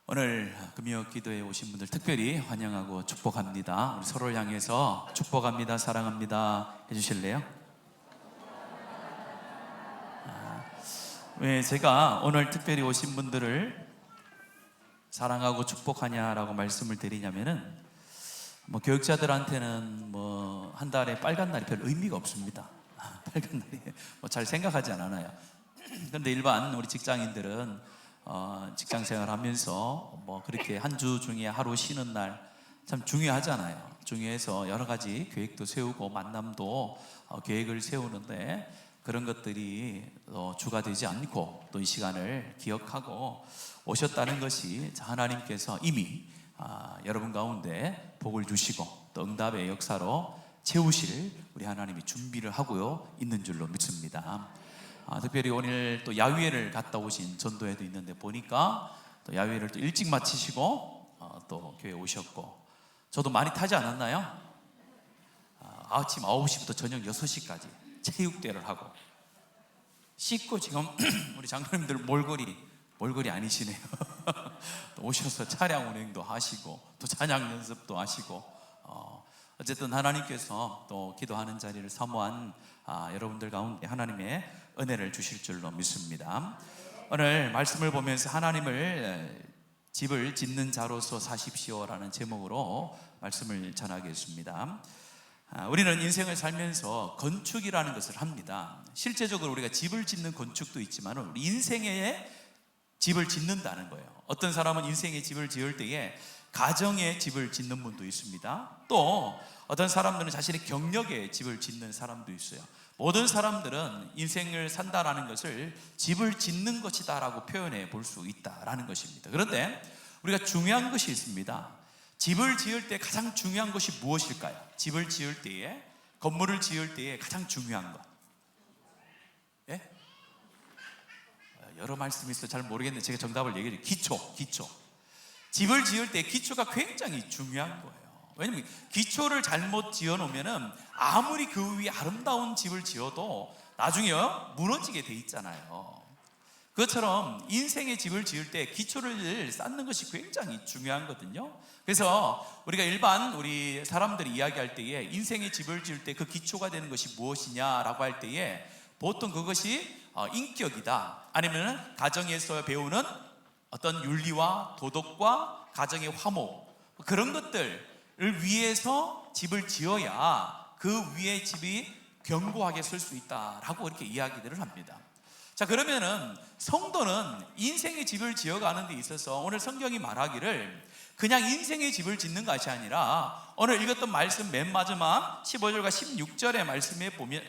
오늘 금요 기도에 오신 분들 특별히 환영하고 축복합니다. 우리 서로를 향해서 축복합니다, 사랑합니다 해주실래요? 왜 제가 오늘 특별히 오신 분들을 사랑하고 축복하냐라고 말씀을 드리냐면은 교육자들한테는 한 달에 빨간 날이 별 의미가 없습니다. 빨간 날이 잘 생각하지 않아요. 그런데 일반 우리 직장인들은 직장 생활하면서 그렇게 한 주 중에 하루 쉬는 날 참 중요하잖아요. 중요해서 여러 가지 계획도 세우고 만남도 계획을 세우는데 그런 것들이 주가 되지 않고 또 이 시간을 기억하고 오셨다는 것이 하나님께서 이미 여러분 가운데 복을 주시고 또 응답의 역사로 채우실 우리 하나님이 준비를 하고요 있는 줄로 믿습니다. 특별히 오늘 또 야외를 갔다 오신 전도회도 있는데 보니까 또 야외를 또 일찍 마치시고 또 교회에 오셨고, 저도 많이 타지 않았나요? 아침 9시부터 저녁 6시까지 체육대회를 하고 씻고 지금 우리 장로님들 몰골이 아니시네요. 또 오셔서 차량 운행도 하시고 또 찬양 연습도 하시고 어쨌든 하나님께서 또 기도하는 자리를 사모한 여러분들 가운데 하나님의 은혜를 주실 줄로 믿습니다. 오늘 말씀을 보면서 하나님을 집을 짓는 자로서 사십시오라는 제목으로 말씀을 전하겠습니다. 우리는 인생을 살면서 건축이라는 것을 합니다. 실제적으로 우리가 집을 짓는 건축도 있지만 우리 인생에 집을 짓는다는 거예요. 어떤 사람은 인생의 집을 지을 때에 가정의 집을 짓는 분도 있습니다. 또 어떤 사람들은 자신의 경력에 집을 짓는 사람도 있어요. 모든 사람들은 인생을 산다라는 것을 집을 짓는 것이다 라고 표현해 볼 수 있다라는 것입니다. 그런데 우리가 중요한 것이 있습니다. 집을 지을 때 가장 중요한 것이 무엇일까요? 집을 지을 때에, 건물을 지을 때에 가장 중요한 것, 예? 여러 말씀이 있어서 잘 모르겠는데 제가 정답을 얘기해 드릴게요. 기초. 집을 지을 때 기초가 굉장히 중요한 거예요. 왜냐면 기초를 잘못 지어놓으면 아무리 그 위에 아름다운 집을 지어도 나중에요 무너지게 돼 있잖아요. 그것처럼 인생의 집을 지을 때 기초를 쌓는 것이 굉장히 중요하거든요. 그래서 우리가 일반 우리 사람들이 이야기할 때에 인생의 집을 지을 때 그 기초가 되는 것이 무엇이냐라고 할 때에 보통 그것이 인격이다, 아니면 가정에서 배우는 어떤 윤리와 도덕과 가정의 화목, 그런 것들을 위해서 집을 지어야 그 위에 집이 견고하게 설 수 있다라고 이렇게 이야기들을 합니다. 자, 그러면은 성도는 인생의 집을 지어가는 데 있어서 오늘 성경이 말하기를 그냥 인생의 집을 짓는 것이 아니라 오늘 읽었던 말씀 맨 마지막 15절과 16절의 말씀에 보면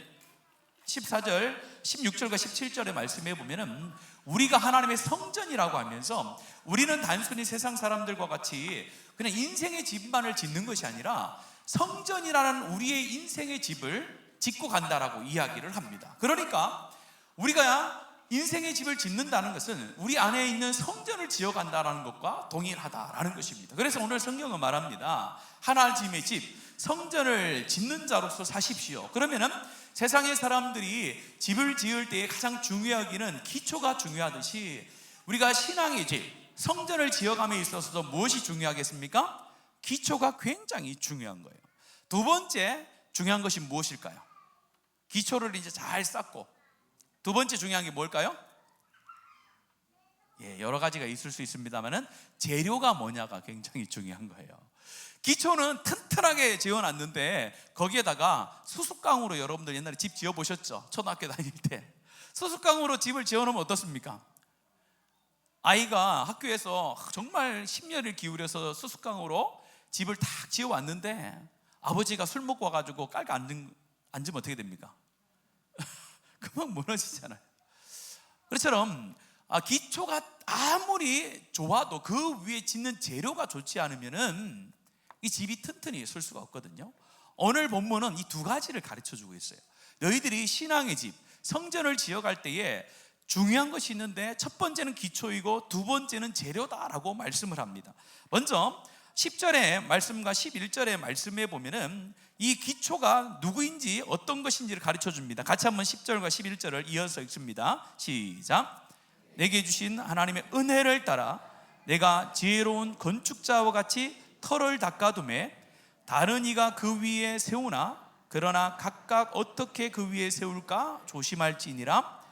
14절, 16절과 17절의 말씀에 보면은 우리가 하나님의 성전이라고 하면서 우리는 단순히 세상 사람들과 같이 그냥 인생의 집만을 짓는 것이 아니라 성전이라는 우리의 인생의 집을 짓고 간다라고 이야기를 합니다. 그러니까 우리가 인생의 집을 짓는다는 것은 우리 안에 있는 성전을 지어간다는 것과 동일하다라는 것입니다. 그래서 오늘 성경은 말합니다. 하나님의 집, 성전을 짓는 자로서 사십시오. 그러면은 세상의 사람들이 집을 지을 때 가장 중요하기는 기초가 중요하듯이 우리가 신앙의 집, 성전을 지어감에 있어서도 무엇이 중요하겠습니까? 기초가 굉장히 중요한 거예요. 두 번째 중요한 것이 무엇일까요? 기초를 이제 잘 쌓고 두 번째 중요한 게 뭘까요? 여러 가지가 있을 수 있습니다만은 재료가 뭐냐가 굉장히 중요한 거예요. 기초는 튼튼하게 지어놨는데 거기에다가 수습강으로, 여러분들 옛날에 집 지어보셨죠? 초등학교 다닐 때 수습강으로 집을 지어놓으면 어떻습니까? 아이가 학교에서 정말 심혈을 기울여서 수습강으로 집을 딱 지어왔는데 아버지가 술 먹고 와가지고 깔고 앉으면 어떻게 됩니까? 금방 무너지잖아요. 그것처럼 기초가 아무리 좋아도 그 위에 짓는 재료가 좋지 않으면은 이 집이 튼튼히 설 수가 없거든요. 오늘 본문은 이 두 가지를 가르쳐주고 있어요. 너희들이 신앙의 집, 성전을 지어갈 때에 중요한 것이 있는데 첫 번째는 기초이고 두 번째는 재료다라고 말씀을 합니다. 먼저 10절의 말씀과 11절의 말씀에 보면은 이 기초가 누구인지 어떤 것인지를 가르쳐 줍니다. 같이 한번 10절과 11절을 이어서 읽습니다. 시작. 내게 주신 하나님의 은혜를 따라 내가 지혜로운 건축자와 같이 터를 닦아두매 다른 이가 그 위에 세우나 그러나 각각 어떻게 그 위에 세울까 조심할지니라.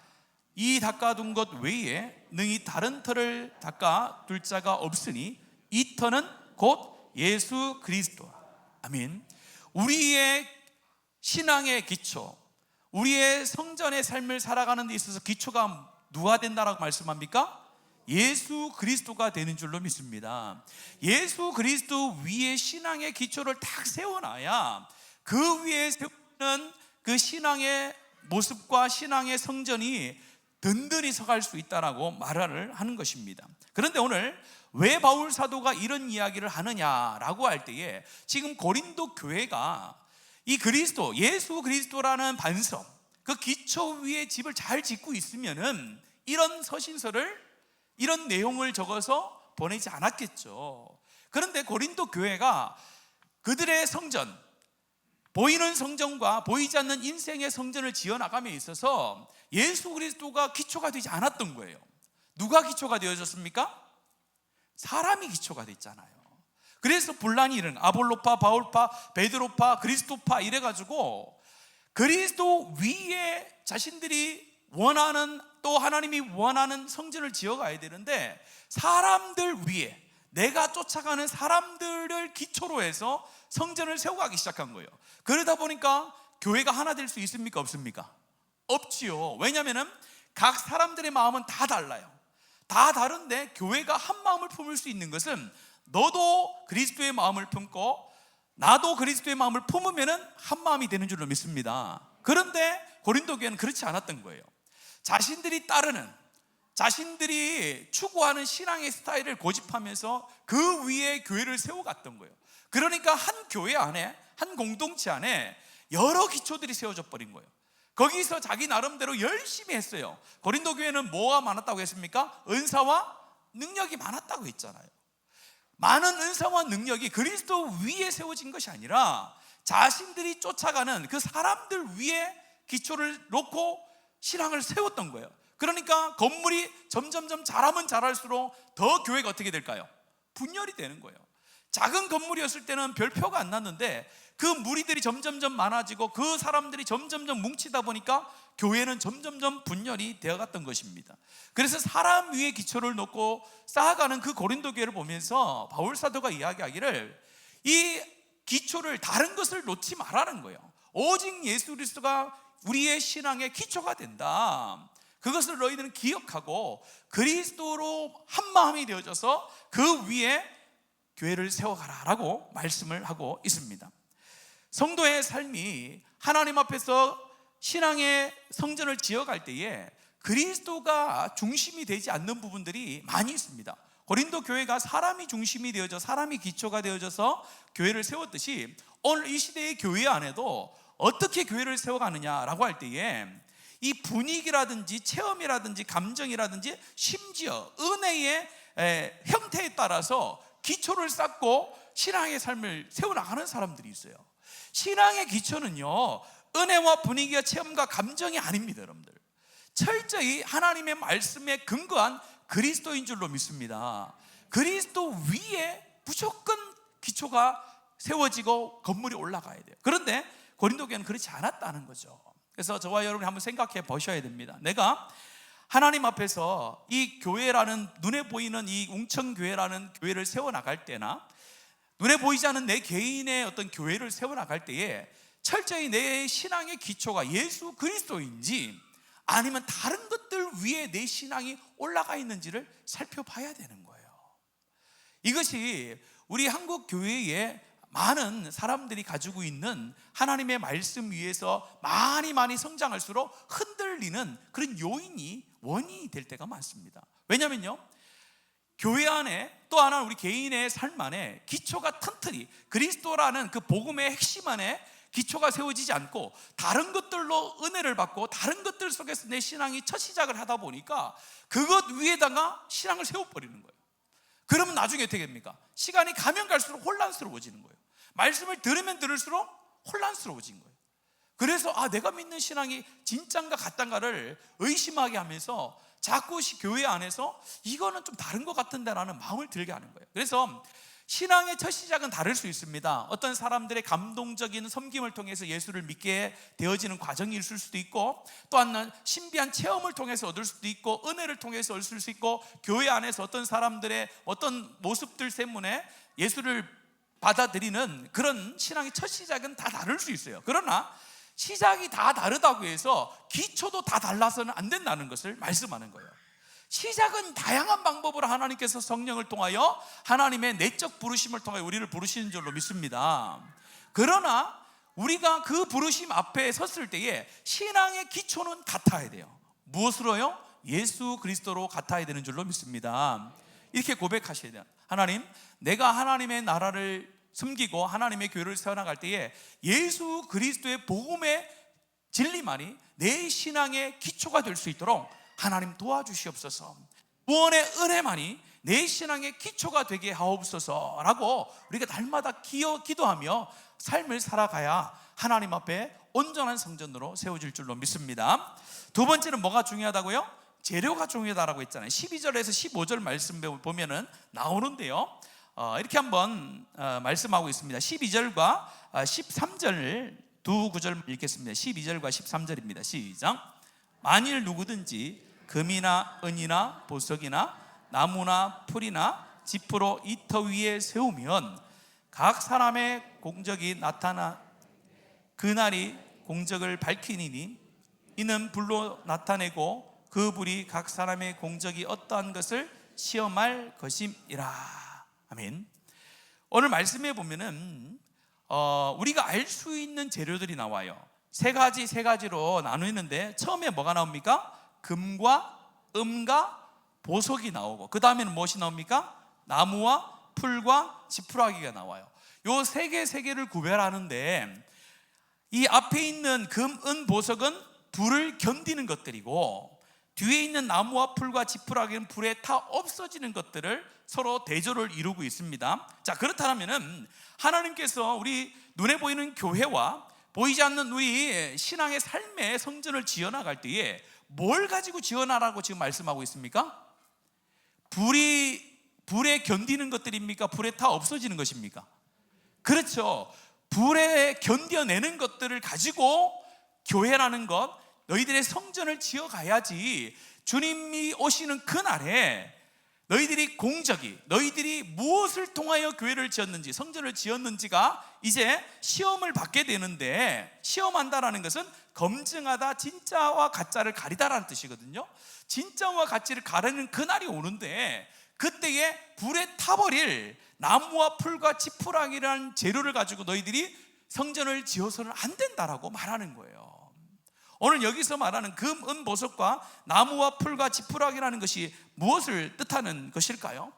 이 닦아둔 것 외에 능히 다른 터를 닦아둘 자가 없으니 이 터는 곧 예수 그리스도. 아멘. 우리의 신앙의 기초, 우리의 성전의 삶을 살아가는 데 있어서 기초가 누가 된다라고 말씀합니까? 예수 그리스도가 되는 줄로 믿습니다. 예수 그리스도 위에 신앙의 기초를 딱 세워놔야 그 위에 세우는 그 신앙의 모습과 신앙의 성전이 든든히 서갈 수 있다라고 말을 하는 것입니다. 그런데 오늘 왜 바울 사도가 이런 이야기를 하느냐라고 할 때에 지금 고린도 교회가 이 그리스도, 예수 그리스도라는 반석, 그 기초 위에 집을 잘 짓고 있으면은 이런 서신서를, 이런 내용을 적어서 보내지 않았겠죠. 그런데 고린도 교회가 그들의 성전, 보이는 성전과 보이지 않는 인생의 성전을 지어나감에 있어서 예수 그리스도가 기초가 되지 않았던 거예요. 누가 기초가 되어졌습니까? 사람이 기초가 됐잖아요. 그래서 분란이 일어난, 아볼로파, 바울파, 베드로파, 그리스도파 이래가지고 그리스도 위에 자신들이 원하는, 또 하나님이 원하는 성전을 지어가야 되는데 사람들 위에, 내가 쫓아가는 사람들을 기초로 해서 성전을 세워가기 시작한 거예요. 그러다 보니까 교회가 하나 될 수 있습니까? 없습니까? 없지요. 왜냐하면 각 사람들의 마음은 다 달라요. 다 다른데 교회가 한 마음을 품을 수 있는 것은 너도 그리스도의 마음을 품고 나도 그리스도의 마음을 품으면 한 마음이 되는 줄로 믿습니다. 그런데 고린도 교회는 그렇지 않았던 거예요. 자신들이 따르는, 자신들이 추구하는 신앙의 스타일을 고집하면서 그 위에 교회를 세워갔던 거예요. 그러니까 한 교회 안에, 한 공동체 안에 여러 기초들이 세워져 버린 거예요. 거기서 자기 나름대로 열심히 했어요. 고린도 교회는 뭐가 많았다고 했습니까? 은사와 능력이 많았다고 했잖아요. 많은 은사와 능력이 그리스도 위에 세워진 것이 아니라 자신들이 쫓아가는 그 사람들 위에 기초를 놓고 신앙을 세웠던 거예요. 그러니까 건물이 점점점 자라면 자랄수록 더 교회가 어떻게 될까요? 분열이 되는 거예요. 작은 건물이었을 때는 별표가 안 났는데 그 무리들이 점점점 많아지고 그 사람들이 점점점 뭉치다 보니까 교회는 점점점 분열이 되어갔던 것입니다. 그래서 사람 위에 기초를 놓고 쌓아가는 그 고린도 교회를 보면서 바울 사도가 이야기하기를 이 기초를, 다른 것을 놓지 말라는 거예요. 오직 예수 그리스도가 우리의 신앙의 기초가 된다. 그것을 너희들은 기억하고 그리스도로 한 마음이 되어져서 그 위에 교회를 세워가라 라고 말씀을 하고 있습니다. 성도의 삶이 하나님 앞에서 신앙의 성전을 지어갈 때에 그리스도가 중심이 되지 않는 부분들이 많이 있습니다. 고린도 교회가 사람이 중심이 되어져, 사람이 기초가 되어져서 교회를 세웠듯이 오늘 이 시대의 교회 안에도 어떻게 교회를 세워가느냐라고 할 때에 이 분위기라든지 체험이라든지 감정이라든지 심지어 은혜의 형태에 따라서 기초를 쌓고 신앙의 삶을 세워나가는 사람들이 있어요. 신앙의 기초는요, 은혜와 분위기와 체험과 감정이 아닙니다. 여러분들, 철저히 하나님의 말씀에 근거한 그리스도인 줄로 믿습니다. 그리스도 위에 무조건 기초가 세워지고 건물이 올라가야 돼요. 그런데 고린도 교회는 그렇지 않았다는 거죠. 그래서 저와 여러분이 한번 생각해 보셔야 됩니다. 내가 하나님 앞에서 이 교회라는, 눈에 보이는 이 웅천교회라는 교회를 세워나갈 때나 눈에 보이지 않는 내 개인의 어떤 교회를 세워나갈 때에 철저히 내 신앙의 기초가 예수 그리스도인지 아니면 다른 것들 위에 내 신앙이 올라가 있는지를 살펴봐야 되는 거예요. 이것이 우리 한국 교회에 많은 사람들이 가지고 있는 하나님의 말씀 위에서 많이 성장할수록 흔들리는 그런 원인이 될 때가 많습니다. 왜냐면요, 교회 안에 또 하나 우리 개인의 삶 안에 기초가 튼튼히 그리스도라는 그 복음의 핵심 안에 기초가 세워지지 않고 다른 것들로 은혜를 받고 다른 것들 속에서 내 신앙이 첫 시작을 하다 보니까 그것 위에다가 신앙을 세워버리는 거예요. 그러면 나중에 어떻게 됩니까? 시간이 가면 갈수록 혼란스러워지는 거예요. 말씀을 들으면 들을수록 혼란스러워진 거예요. 그래서 내가 믿는 신앙이 진짠가 가짠가를 의심하게 하면서 자꾸 교회 안에서 이거는 좀 다른 것 같은데라는 마음을 들게 하는 거예요. 그래서 신앙의 첫 시작은 다를 수 있습니다. 어떤 사람들의 감동적인 섬김을 통해서 예수를 믿게 되어지는 과정이 있을 수도 있고, 또한 신비한 체험을 통해서 얻을 수도 있고, 은혜를 통해서 얻을 수 있고, 교회 안에서 어떤 사람들의 어떤 모습들 때문에 예수를 받아들이는 그런 신앙의 첫 시작은 다 다를 수 있어요. 그러나 시작이 다 다르다고 해서 기초도 다 달라서는 안 된다는 것을 말씀하는 거예요. 시작은 다양한 방법으로 하나님께서 성령을 통하여 하나님의 내적 부르심을 통하여 우리를 부르시는 줄로 믿습니다. 그러나 우리가 그 부르심 앞에 섰을 때에 신앙의 기초는 같아야 돼요. 무엇으로요? 예수 그리스도로 같아야 되는 줄로 믿습니다. 이렇게 고백하셔야 돼요. 하나님, 내가 하나님의 나라를 섬기고 하나님의 교회를 세워나갈 때에 예수 그리스도의 복음의 진리만이 내 신앙의 기초가 될 수 있도록 하나님 도와주시옵소서. 구원의 은혜만이 내 신앙의 기초가 되게 하옵소서라고 우리가 날마다 기도하며 삶을 살아가야 하나님 앞에 온전한 성전으로 세워질 줄로 믿습니다. 두 번째는 뭐가 중요하다고요? 재료가 중요하다고 했잖아요. 12절에서 15절 말씀 보면은 나오는데요, 이렇게 한번 말씀하고 있습니다. 12절과 13절 두 구절 읽겠습니다. 12절과 13절입니다. 시작. 만일 누구든지 금이나 은이나 보석이나 나무나 풀이나 지프로 이 터 위에 세우면 각 사람의 공적이 나타나 그날이 공적을 밝히니니 이는 불로 나타내고 그 불이 각 사람의 공적이 어떠한 것을 시험할 것임이라. 아멘. 오늘 말씀에 보면은 우리가 알 수 있는 재료들이 나와요. 세 가지로 나누는데 처음에 뭐가 나옵니까? 금과 은과 보석이 나오고, 그 다음에는 무엇이 나옵니까? 나무와 풀과 지푸라기가 나와요. 요 세 개를 구별하는데, 이 앞에 있는 금, 은, 보석은 불을 견디는 것들이고, 뒤에 있는 나무와 풀과 지푸라기는 불에 타 없어지는 것들을 서로 대조를 이루고 있습니다. 자, 그렇다면은 하나님께서 우리 눈에 보이는 교회와 보이지 않는 우리 신앙의 삶의 성전을 지어나갈 때에 뭘 가지고 지어나라고 지금 말씀하고 있습니까? 불에 견디는 것들입니까? 불에 타 없어지는 것입니까? 그렇죠. 불에 견뎌내는 것들을 가지고 교회라는 것, 너희들의 성전을 지어가야지 주님이 오시는 그날에 너희들이 너희들이 무엇을 통하여 교회를 지었는지, 성전을 지었는지가 이제 시험을 받게 되는데, 시험한다라는 것은 검증하다, 진짜와 가짜를 가리다라는 뜻이거든요. 진짜와 가짜를 가르는 그날이 오는데, 그때에 불에 타버릴 나무와 풀과 지푸라기라는 재료를 가지고 너희들이 성전을 지어서는 안 된다라고 말하는 거예요. 오늘 여기서 말하는 금, 은, 보석과 나무와 풀과 지푸라기라는 것이 무엇을 뜻하는 것일까요?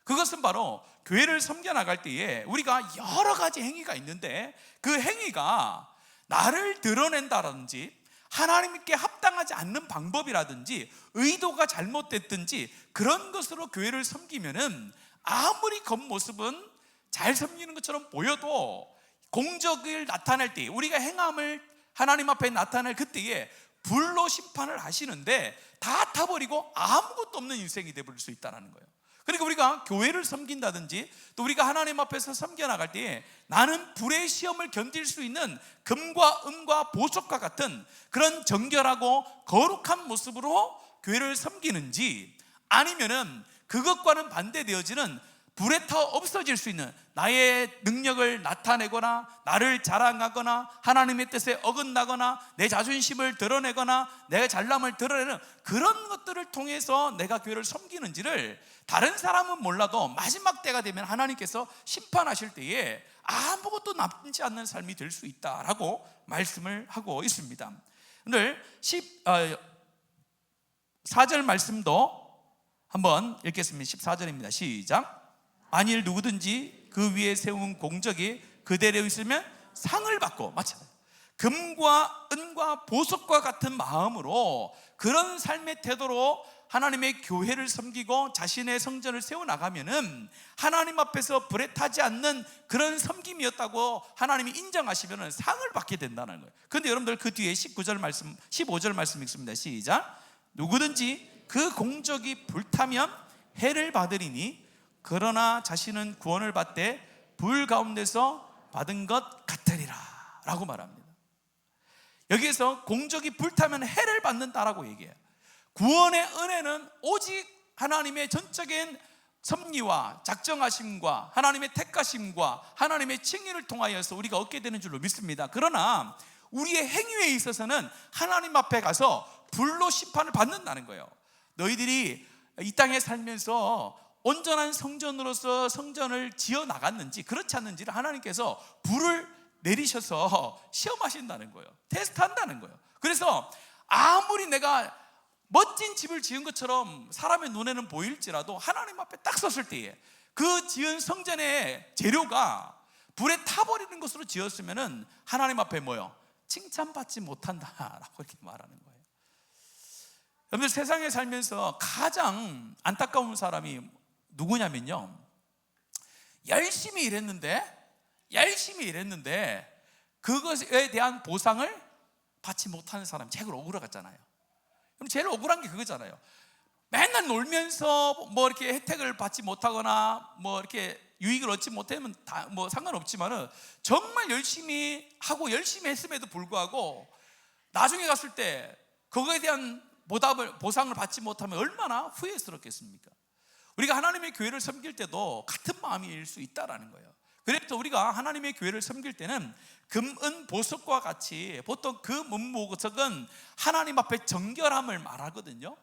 그것은 바로 교회를 섬겨나갈 때에 우리가 여러 가지 행위가 있는데, 그 행위가 나를 드러낸다든지 하나님께 합당하지 않는 방법이라든지 의도가 잘못됐든지 그런 것으로 교회를 섬기면은 아무리 겉모습은 잘 섬기는 것처럼 보여도 공적을 나타낼 때, 우리가 행함을 하나님 앞에 나타낼 그때에 불로 심판을 하시는데 다 타버리고 아무것도 없는 인생이 되어버릴 수 있다는 거예요. 그러니까 우리가 교회를 섬긴다든지 또 우리가 하나님 앞에서 섬겨나갈 때에 나는 불의 시험을 견딜 수 있는 금과 은과 보석과 같은 그런 정결하고 거룩한 모습으로 교회를 섬기는지, 아니면은 그것과는 반대되어지는 불에 타 없어질 수 있는 나의 능력을 나타내거나 나를 자랑하거나 하나님의 뜻에 어긋나거나 내 자존심을 드러내거나 내 잘남을 드러내는 그런 것들을 통해서 내가 교회를 섬기는지를 다른 사람은 몰라도 마지막 때가 되면 하나님께서 심판하실 때에 아무것도 남지 않는 삶이 될 수 있다라고 말씀을 하고 있습니다. 오늘 14절 말씀도 한번 읽겠습니다. 14절입니다. 시작. 만일 누구든지 그 위에 세운 공적이 그대로 있으면 상을 받고, 마찬가지 금과 은과 보석과 같은 마음으로 그런 삶의 태도로 하나님의 교회를 섬기고 자신의 성전을 세워나가면은 하나님 앞에서 불에 타지 않는 그런 섬김이었다고 하나님이 인정하시면은 상을 받게 된다는 거예요. 그런데 여러분들 그 뒤에 19절 말씀, 15절 말씀 읽습니다. 시작. 누구든지 그 공적이 불타면 해를 받으리니 그러나 자신은 구원을 받되 불 가운데서 받은 것 같으리라 라고 말합니다. 여기에서 공적이 불타면 해를 받는다라고 얘기해요. 구원의 은혜는 오직 하나님의 전적인 섭리와 작정하심과 하나님의 택하심과 하나님의 칭의를 통하여서 우리가 얻게 되는 줄로 믿습니다. 그러나 우리의 행위에 있어서는 하나님 앞에 가서 불로 심판을 받는다는 거예요. 너희들이 이 땅에 살면서 온전한 성전으로서 성전을 지어 나갔는지 그렇지 않는지를 하나님께서 불을 내리셔서 시험하신다는 거예요. 테스트한다는 거예요. 그래서 아무리 내가 멋진 집을 지은 것처럼 사람의 눈에는 보일지라도 하나님 앞에 딱 섰을 때에 그 지은 성전의 재료가 불에 타버리는 것으로 지었으면 하나님 앞에 뭐요? 칭찬받지 못한다라고 이렇게 말하는 거예요. 여러분들 세상에 살면서 가장 안타까운 사람이 누구냐면요, 열심히 일했는데 그것에 대한 보상을 받지 못하는 사람이 제일 억울하잖아요. 그럼 제일 억울한 게 그거잖아요. 맨날 놀면서 뭐 이렇게 혜택을 받지 못하거나 뭐 이렇게 유익을 얻지 못하면 다 뭐 상관없지만은 정말 열심히 하고 열심히 했음에도 불구하고 나중에 갔을 때 그거에 대한 보상을 받지 못하면 얼마나 후회스럽겠습니까? 우리가 하나님의 교회를 섬길 때도 같은 마음일 수 있다라는 거예요. 그래서 우리가 하나님의 교회를 섬길 때는 금, 은, 보석과 같이 보통 금, 은, 보석은 하나님 앞에 정결함을 말하거든요.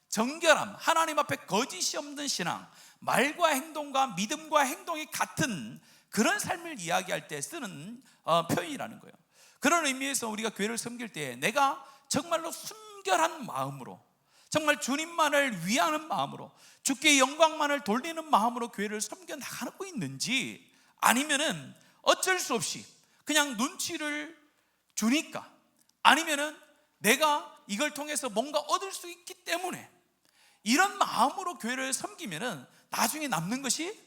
정결함, 하나님 앞에 거짓이 없는 신앙, 말과 행동과 믿음과 행동이 같은 그런 삶을 이야기할 때 쓰는 표현이라는 거예요. 그런 의미에서 우리가 교회를 섬길 때 내가 정말로 순결한 마음으로, 정말 주님만을 위하는 마음으로, 주께 영광만을 돌리는 마음으로 교회를 섬겨 나가고 있는지, 아니면은 어쩔 수 없이 그냥 눈치를 주니까, 아니면은 내가 이걸 통해서 뭔가 얻을 수 있기 때문에 이런 마음으로 교회를 섬기면은 나중에 남는 것이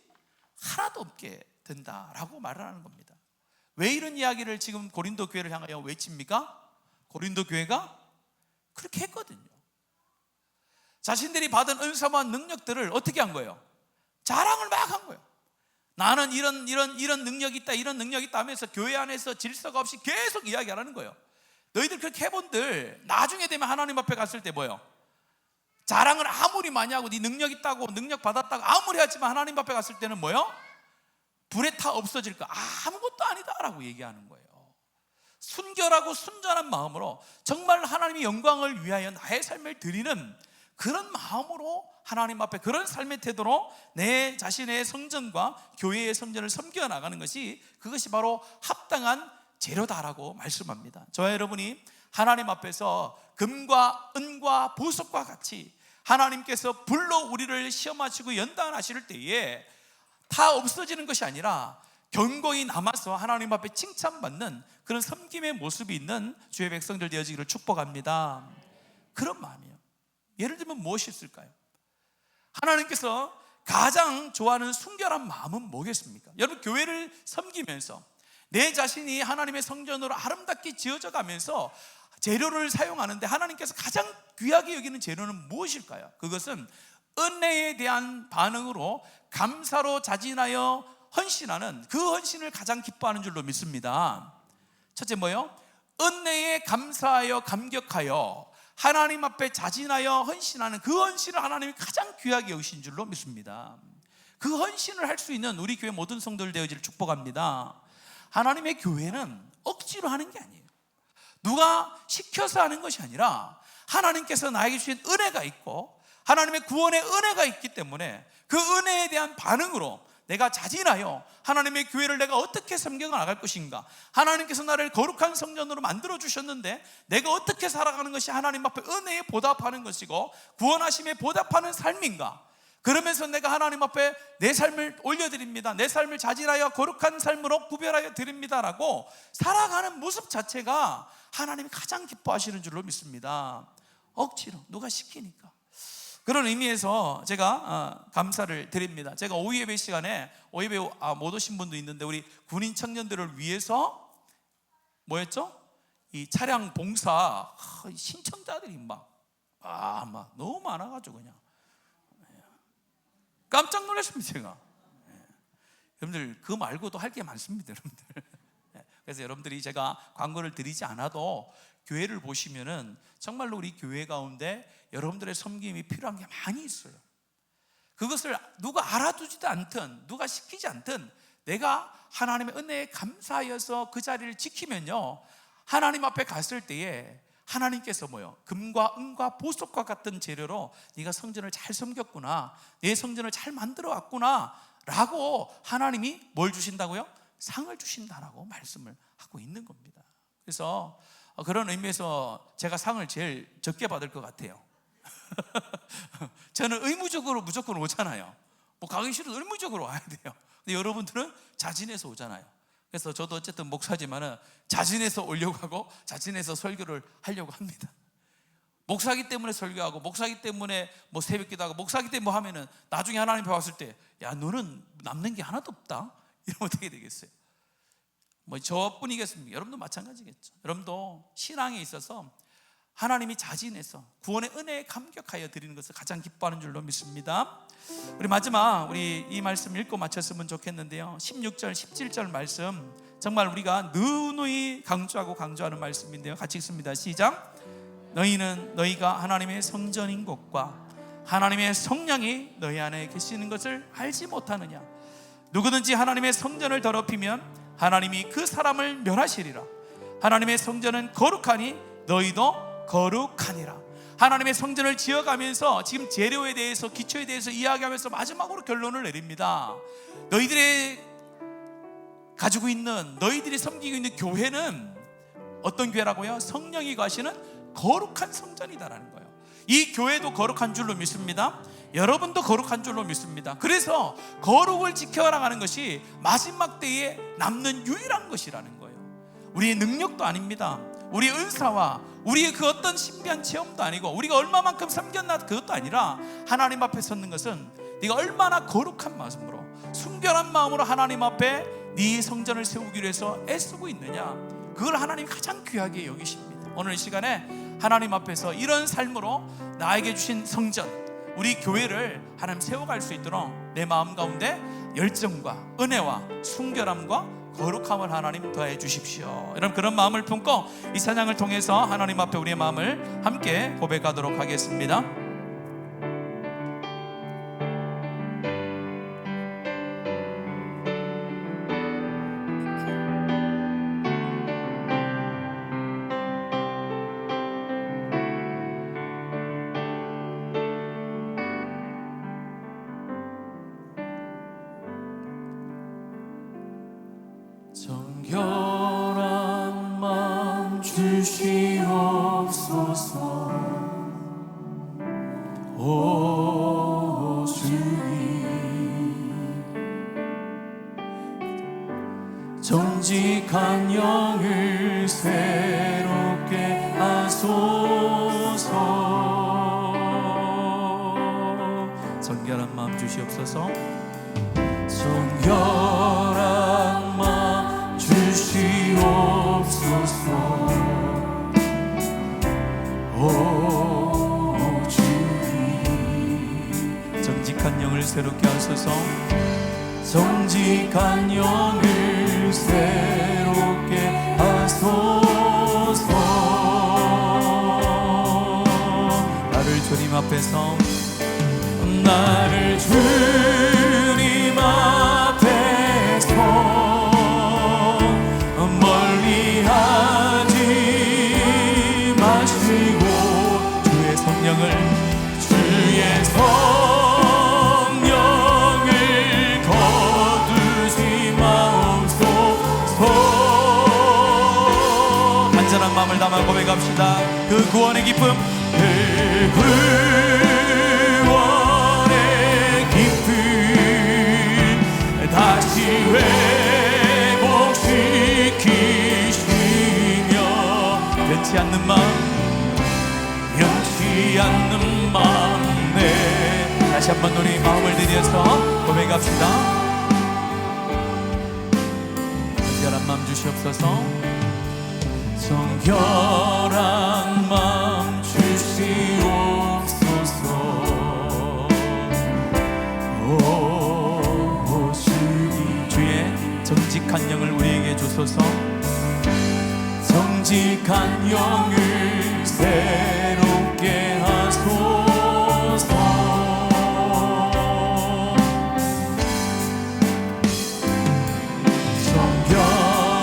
하나도 없게 된다라고 말을 하는 겁니다. 왜 이런 이야기를 지금 고린도 교회를 향하여 외칩니까? 고린도 교회가 그렇게 했거든요. 자신들이 받은 은사와 능력들을 어떻게 한 거예요? 자랑을 막 한 거예요. 나는 이런 능력이 있다, 이런 능력이 있다 하면서 교회 안에서 질서가 없이 계속 이야기하는 거예요. 너희들 그렇게 해본들 나중에 되면 하나님 앞에 갔을 때 뭐예요? 자랑을 아무리 많이 하고 네 능력 있다고, 능력 받았다고 아무리 하지만 하나님 앞에 갔을 때는 뭐예요? 불에 타 없어질 거 아무것도 아니다라고 얘기하는 거예요. 순결하고 순전한 마음으로 정말 하나님의 영광을 위하여 나의 삶을 드리는 그런 마음으로 하나님 앞에 그런 삶의 태도로 내 자신의 성전과 교회의 성전을 섬겨 나가는 것이, 그것이 바로 합당한 재료다라고 말씀합니다. 저와 여러분이 하나님 앞에서 금과 은과 보석과 같이 하나님께서 불로 우리를 시험하시고 연단하실 때에 다 없어지는 것이 아니라 견고히 남아서 하나님 앞에 칭찬받는 그런 섬김의 모습이 있는 주의 백성들 되어지기를 축복합니다. 그런 마음이에요. 예를 들면 무엇이 있을까요? 하나님께서 가장 좋아하는 순결한 마음은 뭐겠습니까? 여러분, 교회를 섬기면서 내 자신이 하나님의 성전으로 아름답게 지어져 가면서 재료를 사용하는데 하나님께서 가장 귀하게 여기는 재료는 무엇일까요? 그것은 은혜에 대한 반응으로 감사로 자진하여 헌신하는 그 헌신을 가장 기뻐하는 줄로 믿습니다. 첫째 뭐예요? 은혜에 감사하여 감격하여 하나님 앞에 자진하여 헌신하는 그 헌신을 하나님이 가장 귀하게 여기신 줄로 믿습니다. 그 헌신을 할 수 있는 우리 교회 모든 성도들 되어지를 축복합니다. 하나님의 교회는 억지로 하는 게 아니에요. 누가 시켜서 하는 것이 아니라 하나님께서 나에게 주신 은혜가 있고 하나님의 구원의 은혜가 있기 때문에 그 은혜에 대한 반응으로 내가 자진하여 하나님의 교회를 내가 어떻게 섬겨 나갈 것인가, 하나님께서 나를 거룩한 성전으로 만들어 주셨는데 내가 어떻게 살아가는 것이 하나님 앞에 은혜에 보답하는 것이고 구원하심에 보답하는 삶인가, 그러면서 내가 하나님 앞에 내 삶을 올려드립니다, 내 삶을 자진하여 거룩한 삶으로 구별하여 드립니다라고 살아가는 모습 자체가 하나님이 가장 기뻐하시는 줄로 믿습니다. 억지로 누가 시키니까. 그런 의미에서 제가 감사를 드립니다. 제가 오후 예배 시간에 오후 예배 못 오신 분도 있는데 우리 군인 청년들을 위해서 뭐였죠? 이 차량 봉사 신청자들이 막 막 너무 많아가지고 그냥 깜짝 놀랐습니다 제가. 여러분들 그 말고도 할 게 많습니다 여러분들. 그래서 여러분들이 제가 광고를 드리지 않아도 교회를 보시면은 정말로 우리 교회 가운데 여러분들의 섬김이 필요한 게 많이 있어요. 그것을 누가 알아두지도 않든 누가 시키지 않든 내가 하나님의 은혜에 감사하여서 그 자리를 지키면요, 하나님 앞에 갔을 때에 하나님께서 뭐요? 금과 은과 보석과 같은 재료로 네가 성전을 잘 섬겼구나, 내 성전을 잘 만들어 왔구나 라고 하나님이 뭘 주신다고요? 상을 주신다라고 말씀을 하고 있는 겁니다. 그래서 그런 의미에서 제가 상을 제일 적게 받을 것 같아요. 저는 의무적으로 무조건 오잖아요. 뭐 가기 싫어도 의무적으로 와야 돼요. 근데 여러분들은 자진해서 오잖아요. 그래서 저도 어쨌든 목사지만은 자진해서 오려고 하고 자진해서 설교를 하려고 합니다. 목사기 때문에 설교하고 목사기 때문에 뭐 새벽기도 하고 목사기 때문에 뭐 하면은 나중에 하나님 앞에 왔을 때 야 너는 남는 게 하나도 없다 이러면 어떻게 되겠어요? 뭐 저뿐이겠습니까? 여러분도 마찬가지겠죠. 여러분도 신앙에 있어서 하나님이 자진해서 구원의 은혜에 감격하여 드리는 것을 가장 기뻐하는 줄로 믿습니다. 우리 마지막 우리 이 말씀 읽고 마쳤으면 좋겠는데요, 16절 17절 말씀 정말 우리가 누누이 강조하는 말씀인데요, 같이 읽습니다. 시작. 너희가 하나님의 성전인 것과 하나님의 성령이 너희 안에 계시는 것을 알지 못하느냐? 누구든지 하나님의 성전을 더럽히면 하나님이 그 사람을 멸하시리라. 하나님의 성전은 거룩하니 너희도 거룩하니라. 하나님의 성전을 지어가면서 지금 재료에 대해서, 기초에 대해서 이야기하면서 마지막으로 결론을 내립니다. 너희들의 가지고 있는, 너희들이 섬기고 있는 교회는 어떤 교회라고요? 성령이 거하시는 거룩한 성전이다라는 거예요. 이 교회도 거룩한 줄로 믿습니다. 여러분도 거룩한 줄로 믿습니다. 그래서 거룩을 지켜나가는 것이 마지막 때에 남는 유일한 것이라는 거예요. 우리의 능력도 아닙니다. 우리의 은사와 우리의 그 어떤 신비한 체험도 아니고 우리가 얼마만큼 섬겼나 그것도 아니라 하나님 앞에 섰는 것은 네가 얼마나 거룩한 마음으로, 순결한 마음으로 하나님 앞에 네 성전을 세우기 위해서 애쓰고 있느냐, 그걸 하나님이 가장 귀하게 여기십니다. 오늘 이 시간에 하나님 앞에서 이런 삶으로 나에게 주신 성전, 우리 교회를 하나님 세워갈 수 있도록 내 마음 가운데 열정과 은혜와 순결함과 거룩함을 하나님 더해 주십시오. 여러분 그런 마음을 품고 이 찬양을 통해서 하나님 앞에 우리의 마음을 함께 고백하도록 하겠습니다. 정결한 마음 주시옵소서. 오 주님, 정직한 영을 새롭게 하소서. 정결한 마음 주시옵소서. 정결한 마음 주시옵소서. 오 주님, 정직한 영을 새롭게 하소서. 정직한 영을 새롭게 하소서. 나를 주님 앞에서, 나를 주님 앞에서 멀리하지 마시고 주의 성령을 거두지 마옵소서. 간절한 마음을 담아 고백합시다. 그 구원의 기쁨, 그 구원의 기쁨 다시 회복시키시며 변치 않는 마음, 변치 않는 마음. 네, 다시 한번 우리 마음을 들여서 고백합시다. 정결한 마음 주시옵소서. 정결한 마음 주시옵소서. 정직한 영을 우리에게 주소서. 정직한 영을 새롭게 하소서.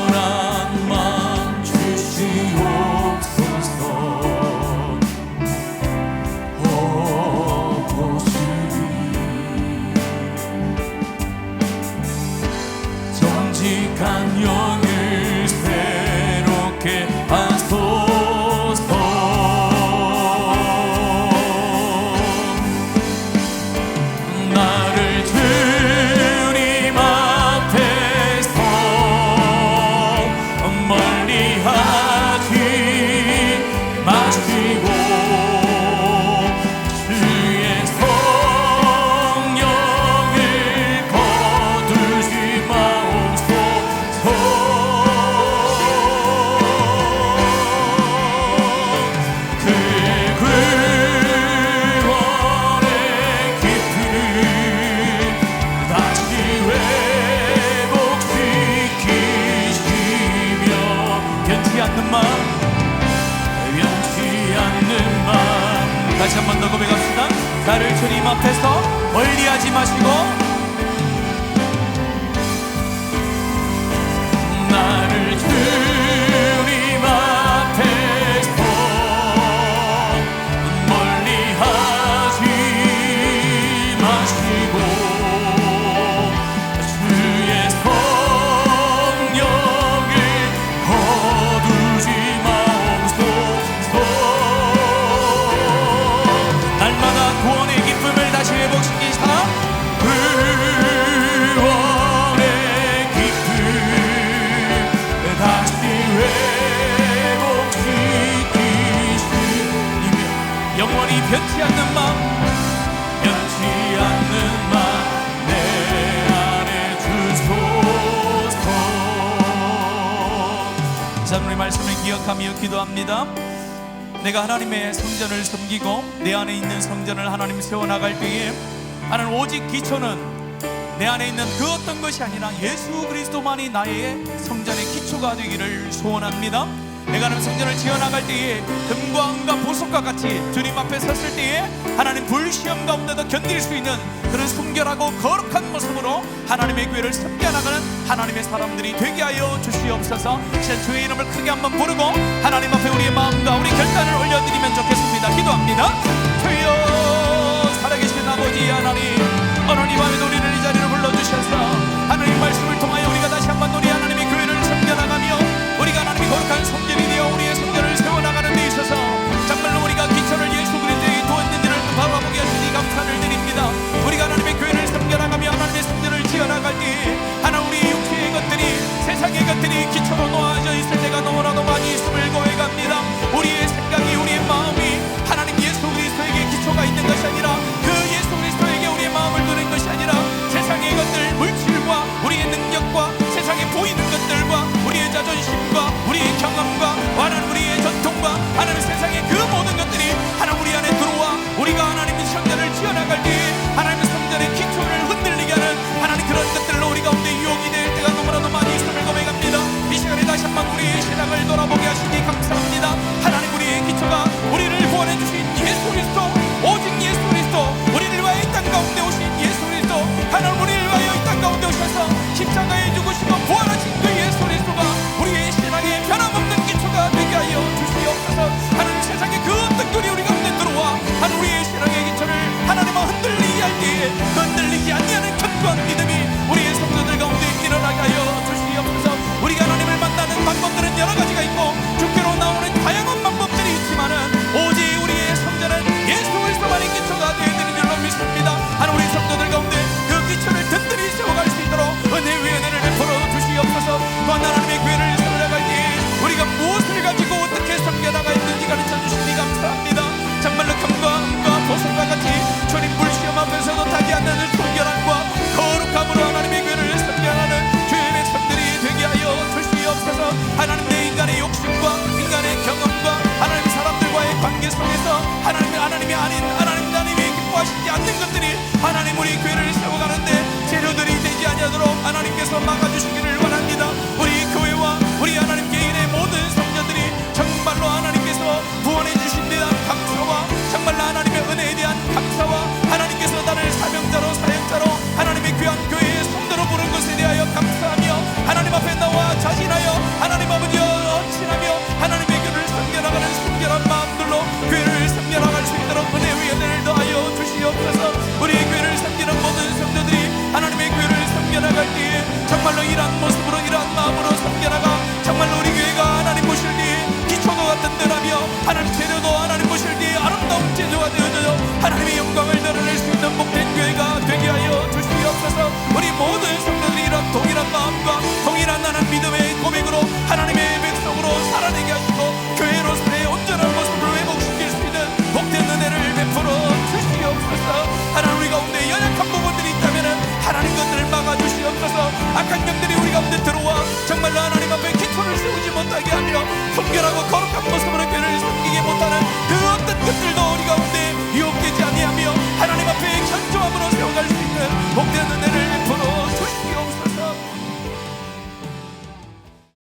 정결한 마음 주시옵소서. 정직한 영을 새롭게 하소서. 나를 주님 앞에서 멀리하지 마시고 주의 성령을 거두지 마옵소서. 그 구원의 깊이를 다시 회복시키시며 변치 않는 마음, 변치 않는 마음. 다시 한 번 더 고백합시다. 나를 주님 앞에서 멀리하지 마시고 나를 주님 앞에서 멀리하지 마시고 주의 성령을 거두지 마옵소서. 날마다 구원의 기쁨을 다시 회복시키사 구원의 깊음 다시 회복시키시며 영원히 변치 않는 마음, 변치 않는 마음 내 안에 주소서. 자, 우리 말씀을 기억하며 기도합니다. 내가 하나님의 성전을 섬기고 내 안에 있는 성전을 하나님 세워나갈 때에 하나님 오직 기초는 내 안에 있는 그 어떤 것이 아니라 예수 그리스도만이 나의 성전의 기초가 되기를 소원합니다. 내가 하나님 성전을 지어나갈 때에 금과 은과 보석과 같이 주님 앞에 섰을 때에 하나님 불시험 가운데도 견딜 수 있는 그런 순결하고 거룩한 모습으로 하나님의 교회를 섬겨나가는 하나님의 사람들이 되게 하여 주시옵소서. 진짜 주의 이름을 크게 한번 부르고 하나님 앞에 우리의 마음과 우리 결단을 올려드리면 좋겠습니다. 기도합니다. 주여 살아계신 아버지 하나님, 오늘 이 밤에도 우리를